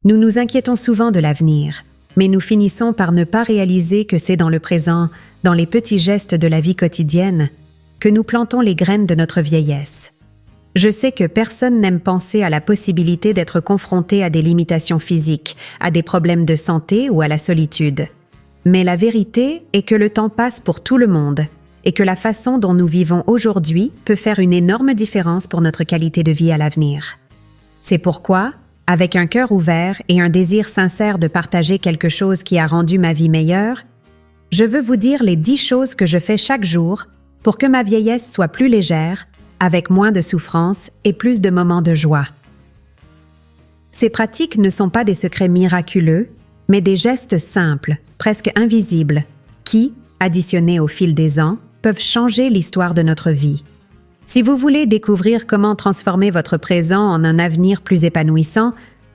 Nous nous inquiétons souvent de l'avenir, mais nous finissons par ne pas réaliser que c'est dans le présent, dans les petits gestes de la vie quotidienne, que nous plantons les graines de notre vieillesse. Je sais que personne n'aime penser à la possibilité d'être confronté à des limitations physiques, à des problèmes de santé ou à la solitude. Mais la vérité est que le temps passe pour tout le monde et que la façon dont nous vivons aujourd'hui peut faire une énorme différence pour notre qualité de vie à l'avenir. C'est pourquoi, avec un cœur ouvert et un désir sincère de partager quelque chose qui a rendu ma vie meilleure, je veux vous dire les 10 choses que je fais chaque jour pour que ma vieillesse soit plus légère, avec moins de souffrance et plus de moments de joie. Ces pratiques ne sont pas des secrets miraculeux, mais des gestes simples, presque invisibles, qui, additionnés au fil des ans, peuvent changer l'histoire de notre vie. Si vous voulez découvrir comment transformer votre présent en un avenir plus épanouissant,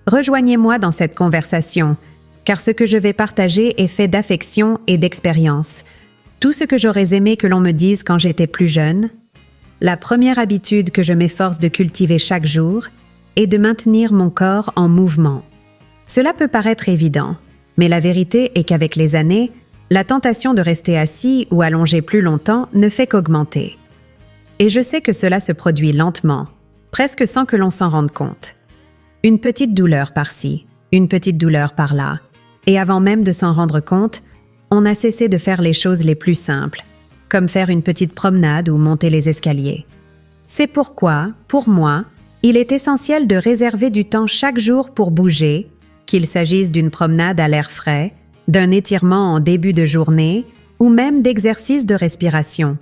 rejoignez-moi dans cette conversation, car ce que je vais partager est fait d'affection et d'expérience. Tout ce que j'aurais aimé que l'on me dise quand j'étais plus jeune. La première habitude que je m'efforce de cultiver chaque jour est de maintenir mon corps en mouvement. Cela peut paraître évident, mais la vérité est qu'avec les années, la tentation de rester assis ou allongé plus longtemps ne fait qu'augmenter. Et je sais que cela se produit lentement, presque sans que l'on s'en rende compte. Une petite douleur par-ci, une petite douleur par-là, et avant même de s'en rendre compte, on a cessé de faire les choses les plus simples, comme faire une petite promenade ou monter les escaliers. C'est pourquoi, pour moi, il est essentiel de réserver du temps chaque jour pour bouger, qu'il s'agisse d'une promenade à l'air frais, d'un étirement en début de journée ou même d'exercices de respiration.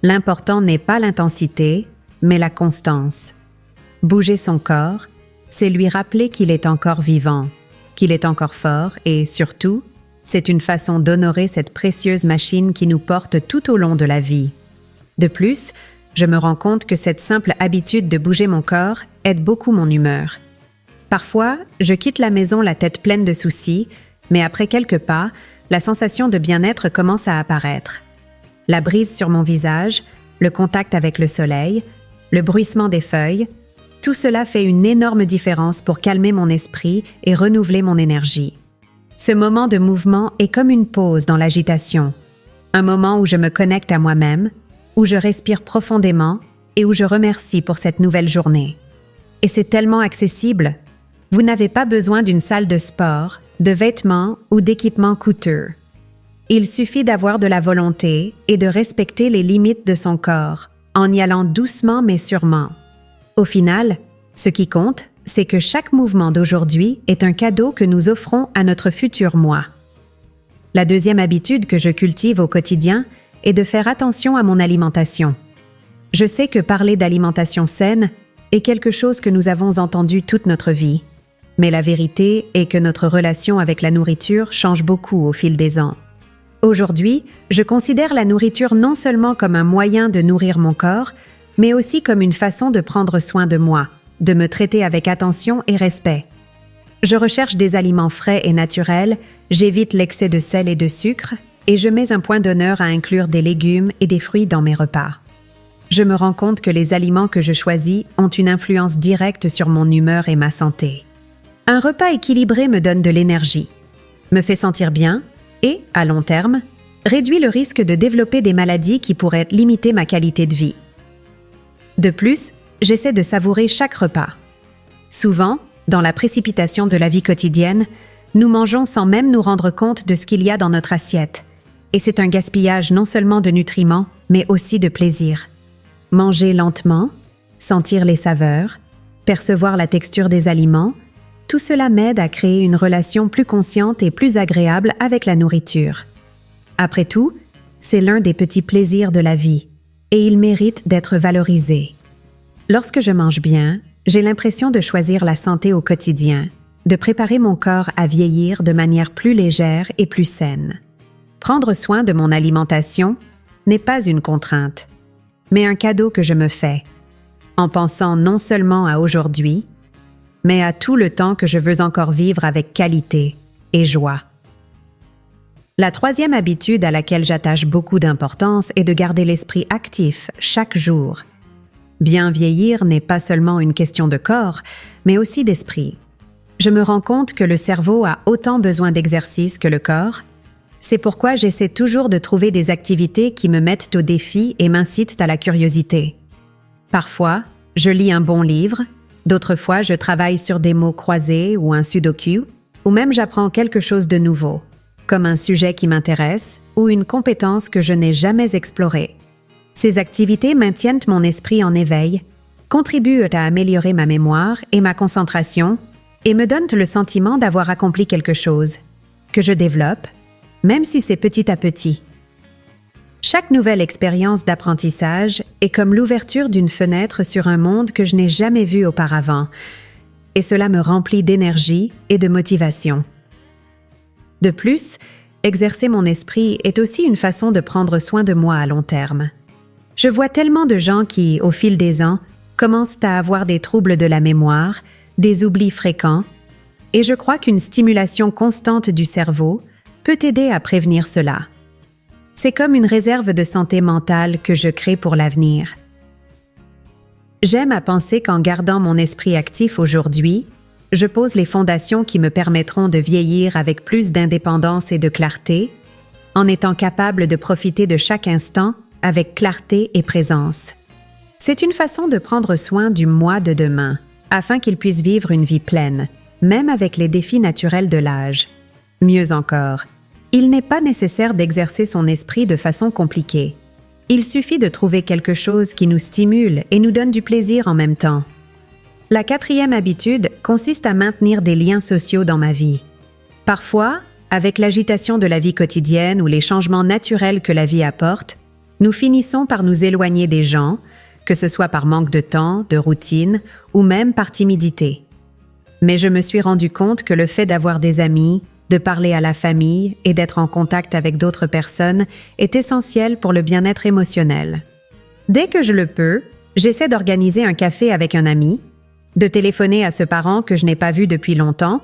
L'important n'est pas l'intensité, mais la constance. Bouger son corps, c'est lui rappeler qu'il est encore vivant, qu'il est encore fort et, surtout, c'est une façon d'honorer cette précieuse machine qui nous porte tout au long de la vie. De plus, je me rends compte que cette simple habitude de bouger mon corps aide beaucoup mon humeur. Parfois, je quitte la maison la tête pleine de soucis, mais après quelques pas, la sensation de bien-être commence à apparaître. La brise sur mon visage, le contact avec le soleil, le bruissement des feuilles, tout cela fait une énorme différence pour calmer mon esprit et renouveler mon énergie. Ce moment de mouvement est comme une pause dans l'agitation, un moment où je me connecte à moi-même, où je respire profondément et où je remercie pour cette nouvelle journée. Et c'est tellement accessible. Vous n'avez pas besoin d'une salle de sport, de vêtements ou d'équipements coûteux. Il suffit d'avoir de la volonté et de respecter les limites de son corps, en y allant doucement mais sûrement. Au final, ce qui compte, c'est que chaque mouvement d'aujourd'hui est un cadeau que nous offrons à notre futur moi. La deuxième habitude que je cultive au quotidien est de faire attention à mon alimentation. Je sais que parler d'alimentation saine est quelque chose que nous avons entendu toute notre vie, mais la vérité est que notre relation avec la nourriture change beaucoup au fil des ans. Aujourd'hui, je considère la nourriture non seulement comme un moyen de nourrir mon corps, mais aussi comme une façon de prendre soin de moi, de me traiter avec attention et respect. Je recherche des aliments frais et naturels, j'évite l'excès de sel et de sucre, et je mets un point d'honneur à inclure des légumes et des fruits dans mes repas. Je me rends compte que les aliments que je choisis ont une influence directe sur mon humeur et ma santé. Un repas équilibré me donne de l'énergie, me fait sentir bien et, à long terme, réduit le risque de développer des maladies qui pourraient limiter ma qualité de vie. De plus, j'essaie de savourer chaque repas. Souvent, dans la précipitation de la vie quotidienne, nous mangeons sans même nous rendre compte de ce qu'il y a dans notre assiette. Et c'est un gaspillage non seulement de nutriments, mais aussi de plaisir. Manger lentement, sentir les saveurs, percevoir la texture des aliments, tout cela m'aide à créer une relation plus consciente et plus agréable avec la nourriture. Après tout, c'est l'un des petits plaisirs de la vie, et il mérite d'être valorisé. Lorsque je mange bien, j'ai l'impression de choisir la santé au quotidien, de préparer mon corps à vieillir de manière plus légère et plus saine. Prendre soin de mon alimentation n'est pas une contrainte, mais un cadeau que je me fais, en pensant non seulement à aujourd'hui, mais à tout le temps que je veux encore vivre avec qualité et joie. La troisième habitude à laquelle j'attache beaucoup d'importance est de garder l'esprit actif chaque jour. Bien vieillir n'est pas seulement une question de corps, mais aussi d'esprit. Je me rends compte que le cerveau a autant besoin d'exercice que le corps. C'est pourquoi j'essaie toujours de trouver des activités qui me mettent au défi et m'incitent à la curiosité. Parfois, je lis un bon livre, d'autres fois je travaille sur des mots croisés ou un sudoku, ou même j'apprends quelque chose de nouveau, comme un sujet qui m'intéresse ou une compétence que je n'ai jamais explorée. Ces activités maintiennent mon esprit en éveil, contribuent à améliorer ma mémoire et ma concentration et me donnent le sentiment d'avoir accompli quelque chose, que je développe, même si c'est petit à petit. Chaque nouvelle expérience d'apprentissage est comme l'ouverture d'une fenêtre sur un monde que je n'ai jamais vu auparavant, et cela me remplit d'énergie et de motivation. De plus, exercer mon esprit est aussi une façon de prendre soin de moi à long terme. Je vois tellement de gens qui, au fil des ans, commencent à avoir des troubles de la mémoire, des oublis fréquents, et je crois qu'une stimulation constante du cerveau peut aider à prévenir cela. C'est comme une réserve de santé mentale que je crée pour l'avenir. J'aime à penser qu'en gardant mon esprit actif aujourd'hui, je pose les fondations qui me permettront de vieillir avec plus d'indépendance et de clarté, en étant capable de profiter de chaque instant avec clarté et présence. C'est une façon de prendre soin du moi de demain, afin qu'il puisse vivre une vie pleine, même avec les défis naturels de l'âge. Mieux encore, il n'est pas nécessaire d'exercer son esprit de façon compliquée. Il suffit de trouver quelque chose qui nous stimule et nous donne du plaisir en même temps. La 4e habitude consiste à maintenir des liens sociaux dans ma vie. Parfois, avec l'agitation de la vie quotidienne ou les changements naturels que la vie apporte, nous finissons par nous éloigner des gens, que ce soit par manque de temps, de routine ou même par timidité. Mais je me suis rendu compte que le fait d'avoir des amis, de parler à la famille et d'être en contact avec d'autres personnes est essentiel pour le bien-être émotionnel. Dès que je le peux, j'essaie d'organiser un café avec un ami, de téléphoner à ce parent que je n'ai pas vu depuis longtemps,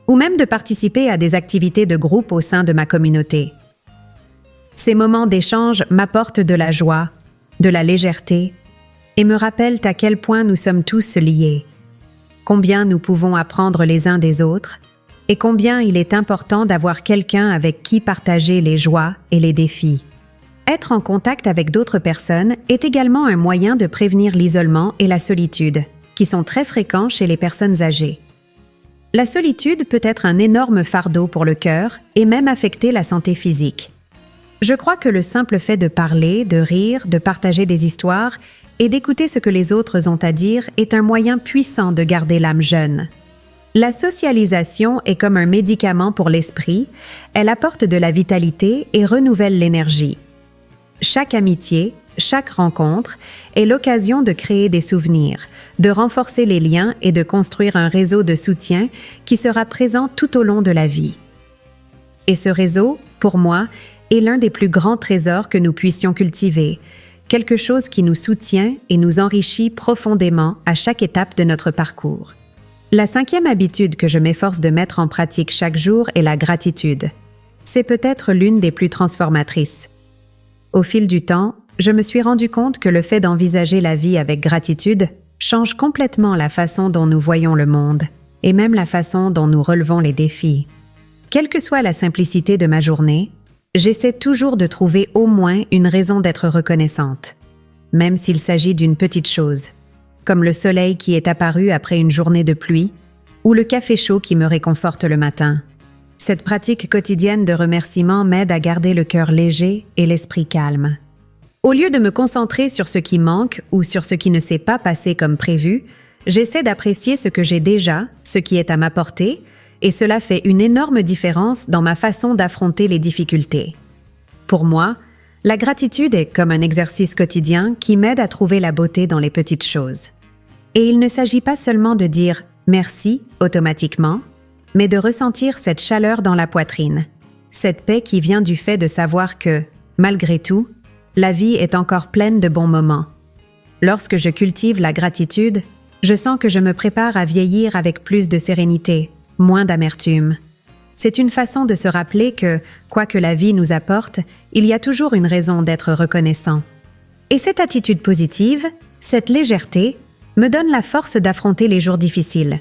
ou même de participer à des activités de groupe au sein de ma communauté. Ces moments d'échange m'apportent de la joie, de la légèreté, et me rappellent à quel point nous sommes tous liés, combien nous pouvons apprendre les uns des autres, et combien il est important d'avoir quelqu'un avec qui partager les joies et les défis. Être en contact avec d'autres personnes est également un moyen de prévenir l'isolement et la solitude, qui sont très fréquents chez les personnes âgées. La solitude peut être un énorme fardeau pour le cœur et même affecter la santé physique. Je crois que le simple fait de parler, de rire, de partager des histoires et d'écouter ce que les autres ont à dire est un moyen puissant de garder l'âme jeune. La socialisation est comme un médicament pour l'esprit, elle apporte de la vitalité et renouvelle l'énergie. Chaque amitié, chaque rencontre est l'occasion de créer des souvenirs, de renforcer les liens et de construire un réseau de soutien qui sera présent tout au long de la vie. Et ce réseau, pour moi, est l'un des plus grands trésors que nous puissions cultiver, quelque chose qui nous soutient et nous enrichit profondément à chaque étape de notre parcours. La 5e habitude que je m'efforce de mettre en pratique chaque jour est la gratitude. C'est peut-être l'une des plus transformatrices. Au fil du temps, je me suis rendu compte que le fait d'envisager la vie avec gratitude change complètement la façon dont nous voyons le monde et même la façon dont nous relevons les défis. Quelle que soit la simplicité de ma journée, j'essaie toujours de trouver au moins une raison d'être reconnaissante, même s'il s'agit d'une petite chose, comme le soleil qui est apparu après une journée de pluie ou le café chaud qui me réconforte le matin. Cette pratique quotidienne de remerciement m'aide à garder le cœur léger et l'esprit calme. Au lieu de me concentrer sur ce qui manque ou sur ce qui ne s'est pas passé comme prévu, j'essaie d'apprécier ce que j'ai déjà, ce qui est à ma portée, et cela fait une énorme différence dans ma façon d'affronter les difficultés. Pour moi, la gratitude est comme un exercice quotidien qui m'aide à trouver la beauté dans les petites choses. Et il ne s'agit pas seulement de dire « merci » automatiquement, mais de ressentir cette chaleur dans la poitrine, cette paix qui vient du fait de savoir que, malgré tout, la vie est encore pleine de bons moments. Lorsque je cultive la gratitude, je sens que je me prépare à vieillir avec plus de sérénité, moins d'amertume. C'est une façon de se rappeler que, quoi que la vie nous apporte, il y a toujours une raison d'être reconnaissant. Et cette attitude positive, cette légèreté, me donne la force d'affronter les jours difficiles.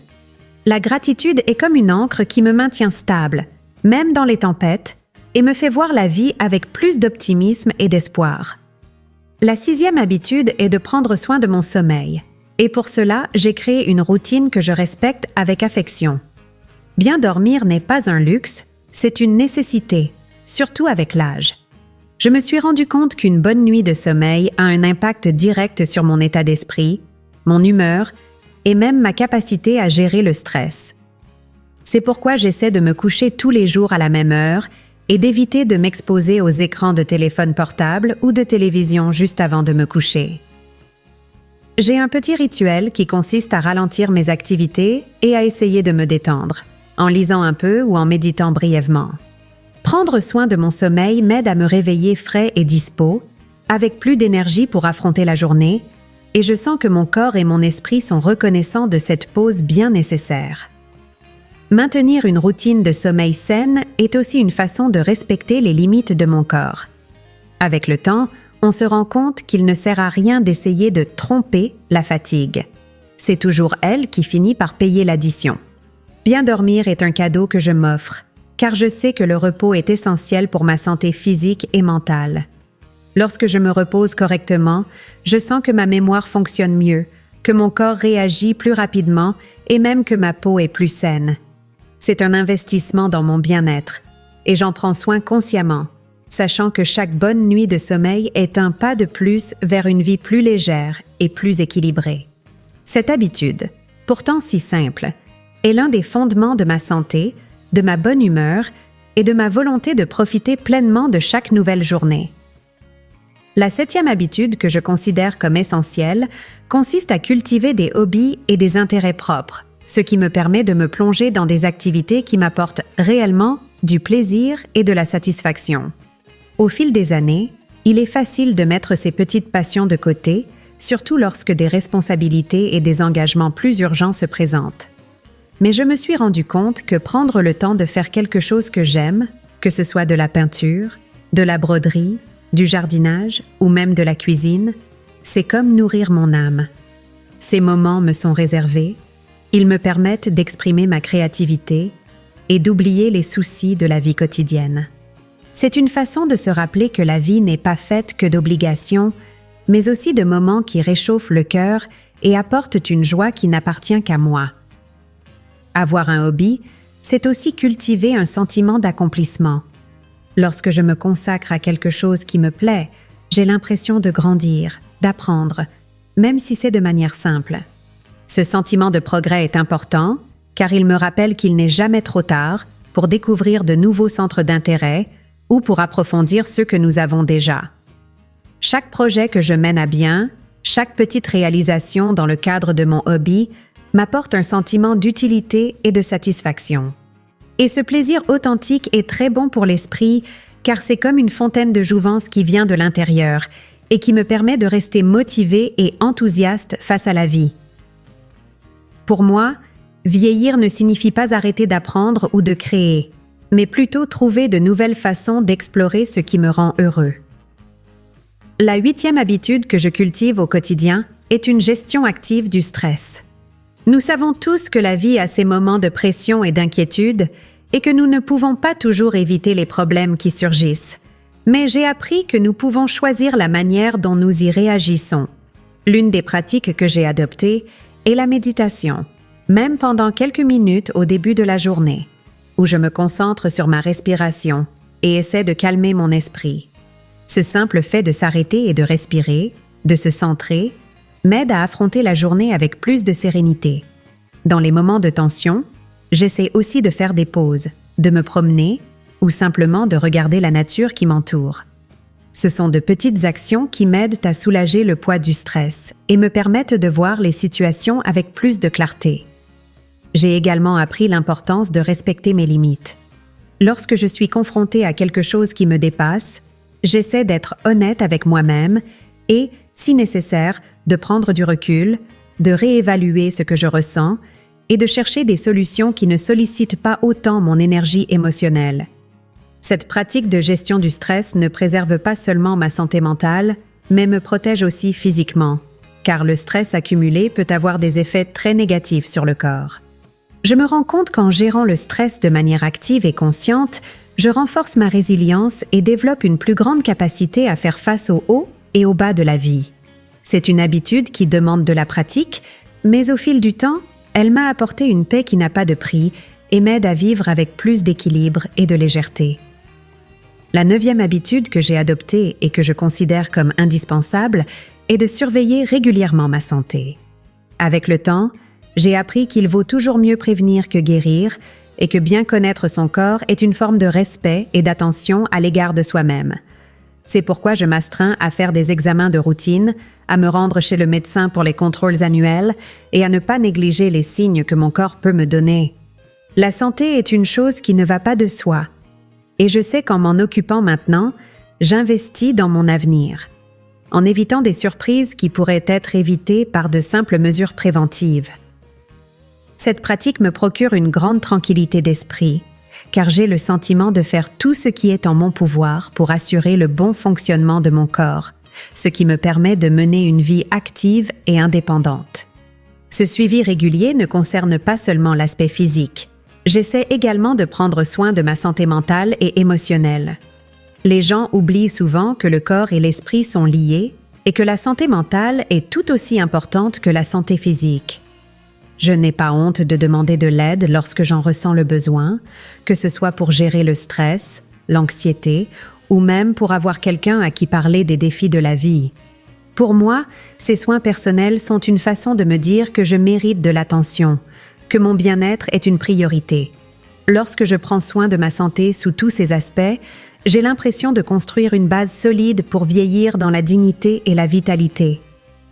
La gratitude est comme une ancre qui me maintient stable, même dans les tempêtes, et me fait voir la vie avec plus d'optimisme et d'espoir. La 6e habitude est de prendre soin de mon sommeil, et pour cela, j'ai créé une routine que je respecte avec affection. Bien dormir n'est pas un luxe, c'est une nécessité, surtout avec l'âge. Je me suis rendu compte qu'une bonne nuit de sommeil a un impact direct sur mon état d'esprit, mon humeur et même ma capacité à gérer le stress. C'est pourquoi j'essaie de me coucher tous les jours à la même heure et d'éviter de m'exposer aux écrans de téléphone portable ou de télévision juste avant de me coucher. J'ai un petit rituel qui consiste à ralentir mes activités et à essayer de me détendre, en lisant un peu ou en méditant brièvement. Prendre soin de mon sommeil m'aide à me réveiller frais et dispo, avec plus d'énergie pour affronter la journée, et je sens que mon corps et mon esprit sont reconnaissants de cette pause bien nécessaire. Maintenir une routine de sommeil saine est aussi une façon de respecter les limites de mon corps. Avec le temps, on se rend compte qu'il ne sert à rien d'essayer de tromper la fatigue. C'est toujours elle qui finit par payer l'addition. Bien dormir est un cadeau que je m'offre, car je sais que le repos est essentiel pour ma santé physique et mentale. Lorsque je me repose correctement, je sens que ma mémoire fonctionne mieux, que mon corps réagit plus rapidement et même que ma peau est plus saine. C'est un investissement dans mon bien-être, et j'en prends soin consciemment, sachant que chaque bonne nuit de sommeil est un pas de plus vers une vie plus légère et plus équilibrée. Cette habitude, pourtant si simple, est l'un des fondements de ma santé, de ma bonne humeur et de ma volonté de profiter pleinement de chaque nouvelle journée. La 7e habitude que je considère comme essentielle consiste à cultiver des hobbies et des intérêts propres, ce qui me permet de me plonger dans des activités qui m'apportent réellement du plaisir et de la satisfaction. Au fil des années, il est facile de mettre ces petites passions de côté, surtout lorsque des responsabilités et des engagements plus urgents se présentent. Mais je me suis rendu compte que prendre le temps de faire quelque chose que j'aime, que ce soit de la peinture, de la broderie, du jardinage ou même de la cuisine, c'est comme nourrir mon âme. Ces moments me sont réservés, ils me permettent d'exprimer ma créativité et d'oublier les soucis de la vie quotidienne. C'est une façon de se rappeler que la vie n'est pas faite que d'obligations, mais aussi de moments qui réchauffent le cœur et apportent une joie qui n'appartient qu'à moi. Avoir un hobby, c'est aussi cultiver un sentiment d'accomplissement. Lorsque je me consacre à quelque chose qui me plaît, j'ai l'impression de grandir, d'apprendre, même si c'est de manière simple. Ce sentiment de progrès est important, car il me rappelle qu'il n'est jamais trop tard pour découvrir de nouveaux centres d'intérêt ou pour approfondir ceux que nous avons déjà. Chaque projet que je mène à bien, chaque petite réalisation dans le cadre de mon hobby m'apporte un sentiment d'utilité et de satisfaction. Et ce plaisir authentique est très bon pour l'esprit, car c'est comme une fontaine de jouvence qui vient de l'intérieur et qui me permet de rester motivé et enthousiaste face à la vie. Pour moi, vieillir ne signifie pas arrêter d'apprendre ou de créer, mais plutôt trouver de nouvelles façons d'explorer ce qui me rend heureux. La 8e habitude que je cultive au quotidien est une gestion active du stress. Nous savons tous que la vie a ses moments de pression et d'inquiétude et que nous ne pouvons pas toujours éviter les problèmes qui surgissent. Mais j'ai appris que nous pouvons choisir la manière dont nous y réagissons. L'une des pratiques que j'ai adoptées est la méditation, même pendant quelques minutes au début de la journée, où je me concentre sur ma respiration et essaie de calmer mon esprit. Ce simple fait de s'arrêter et de respirer, de se centrer, m'aide à affronter la journée avec plus de sérénité. Dans les moments de tension, j'essaie aussi de faire des pauses, de me promener ou simplement de regarder la nature qui m'entoure. Ce sont de petites actions qui m'aident à soulager le poids du stress et me permettent de voir les situations avec plus de clarté. J'ai également appris l'importance de respecter mes limites. Lorsque je suis confrontée à quelque chose qui me dépasse, j'essaie d'être honnête avec moi-même et, si nécessaire, de prendre du recul, de réévaluer ce que je ressens et de chercher des solutions qui ne sollicitent pas autant mon énergie émotionnelle. Cette pratique de gestion du stress ne préserve pas seulement ma santé mentale, mais me protège aussi physiquement, car le stress accumulé peut avoir des effets très négatifs sur le corps. Je me rends compte qu'en gérant le stress de manière active et consciente, je renforce ma résilience et développe une plus grande capacité à faire face aux hauts et aux bas de la vie. C'est une habitude qui demande de la pratique, mais au fil du temps, elle m'a apporté une paix qui n'a pas de prix et m'aide à vivre avec plus d'équilibre et de légèreté. La 9e habitude que j'ai adoptée et que je considère comme indispensable est de surveiller régulièrement ma santé. Avec le temps, j'ai appris qu'il vaut toujours mieux prévenir que guérir et que bien connaître son corps est une forme de respect et d'attention à l'égard de soi-même. C'est pourquoi je m'astreins à faire des examens de routine, à me rendre chez le médecin pour les contrôles annuels et à ne pas négliger les signes que mon corps peut me donner. La santé est une chose qui ne va pas de soi, et je sais qu'en m'en occupant maintenant, j'investis dans mon avenir, en évitant des surprises qui pourraient être évitées par de simples mesures préventives. Cette pratique me procure une grande tranquillité d'esprit, car j'ai le sentiment de faire tout ce qui est en mon pouvoir pour assurer le bon fonctionnement de mon corps, ce qui me permet de mener une vie active et indépendante. Ce suivi régulier ne concerne pas seulement l'aspect physique. J'essaie également de prendre soin de ma santé mentale et émotionnelle. Les gens oublient souvent que le corps et l'esprit sont liés et que la santé mentale est tout aussi importante que la santé physique. Je n'ai pas honte de demander de l'aide lorsque j'en ressens le besoin, que ce soit pour gérer le stress, l'anxiété ou même pour avoir quelqu'un à qui parler des défis de la vie. Pour moi, ces soins personnels sont une façon de me dire que je mérite de l'attention, que mon bien-être est une priorité. Lorsque je prends soin de ma santé sous tous ses aspects, j'ai l'impression de construire une base solide pour vieillir dans la dignité et la vitalité,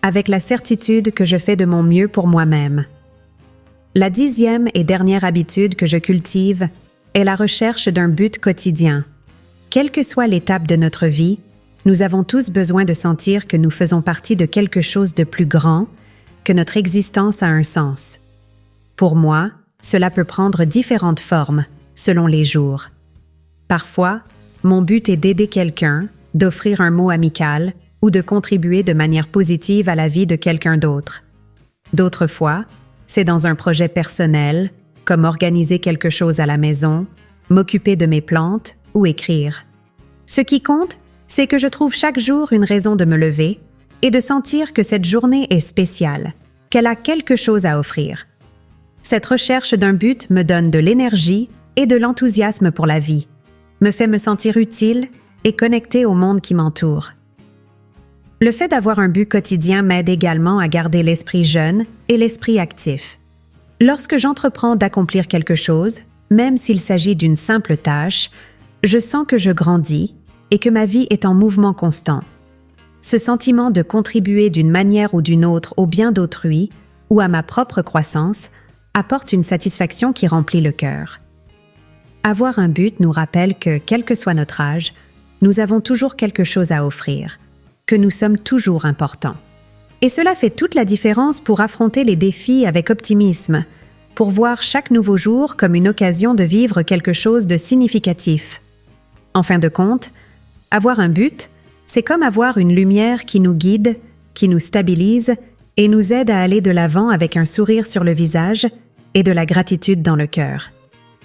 avec la certitude que je fais de mon mieux pour moi-même. La 10e et dernière habitude que je cultive est la recherche d'un but quotidien. Quelle que soit l'étape de notre vie, nous avons tous besoin de sentir que nous faisons partie de quelque chose de plus grand, que notre existence a un sens. Pour moi, cela peut prendre différentes formes, selon les jours. Parfois, mon but est d'aider quelqu'un, d'offrir un mot amical ou de contribuer de manière positive à la vie de quelqu'un d'autre. D'autres fois, c'est dans un projet personnel, comme organiser quelque chose à la maison, m'occuper de mes plantes ou écrire. Ce qui compte, c'est que je trouve chaque jour une raison de me lever et de sentir que cette journée est spéciale, qu'elle a quelque chose à offrir. Cette recherche d'un but me donne de l'énergie et de l'enthousiasme pour la vie, me fait me sentir utile et connectée au monde qui m'entoure. Le fait d'avoir un but quotidien m'aide également à garder l'esprit jeune et l'esprit actif. Lorsque j'entreprends d'accomplir quelque chose, même s'il s'agit d'une simple tâche, je sens que je grandis et que ma vie est en mouvement constant. Ce sentiment de contribuer d'une manière ou d'une autre au bien d'autrui ou à ma propre croissance apporte une satisfaction qui remplit le cœur. Avoir un but nous rappelle que, quel que soit notre âge, nous avons toujours quelque chose à offrir, que nous sommes toujours importants. Et cela fait toute la différence pour affronter les défis avec optimisme, pour voir chaque nouveau jour comme une occasion de vivre quelque chose de significatif. En fin de compte, avoir un but, c'est comme avoir une lumière qui nous guide, qui nous stabilise et nous aide à aller de l'avant avec un sourire sur le visage et de la gratitude dans le cœur.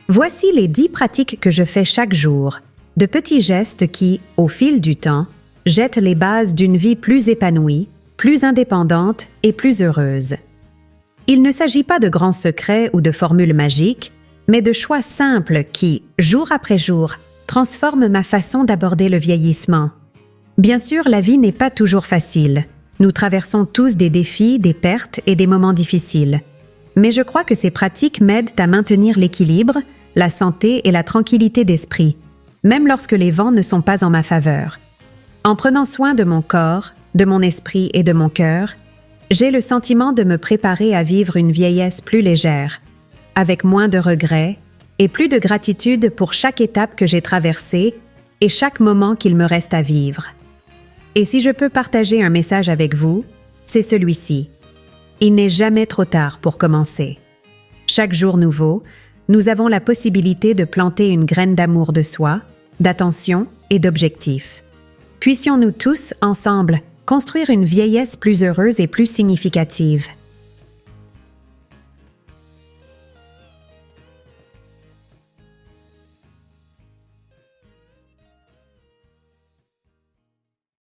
Voici les 10 pratiques que je fais chaque jour, de petits gestes qui, au fil du temps, jettent les bases d'une vie plus épanouie, plus indépendante et plus heureuse. Il ne s'agit pas de grands secrets ou de formules magiques, mais de choix simples qui, jour après jour, transforment ma façon d'aborder le vieillissement. Bien sûr, la vie n'est pas toujours facile. Nous traversons tous des défis, des pertes et des moments difficiles. Mais je crois que ces pratiques m'aident à maintenir l'équilibre, la santé et la tranquillité d'esprit, même lorsque les vents ne sont pas en ma faveur. En prenant soin de mon corps, de mon esprit et de mon cœur, j'ai le sentiment de me préparer à vivre une vieillesse plus légère, avec moins de regrets et plus de gratitude pour chaque étape que j'ai traversée et chaque moment qu'il me reste à vivre. Et si je peux partager un message avec vous, c'est celui-ci. Il n'est jamais trop tard pour commencer. Chaque jour nouveau, nous avons la possibilité de planter une graine d'amour de soi, d'attention et d'objectif. Puissions-nous tous, ensemble, construire une vieillesse plus heureuse et plus significative.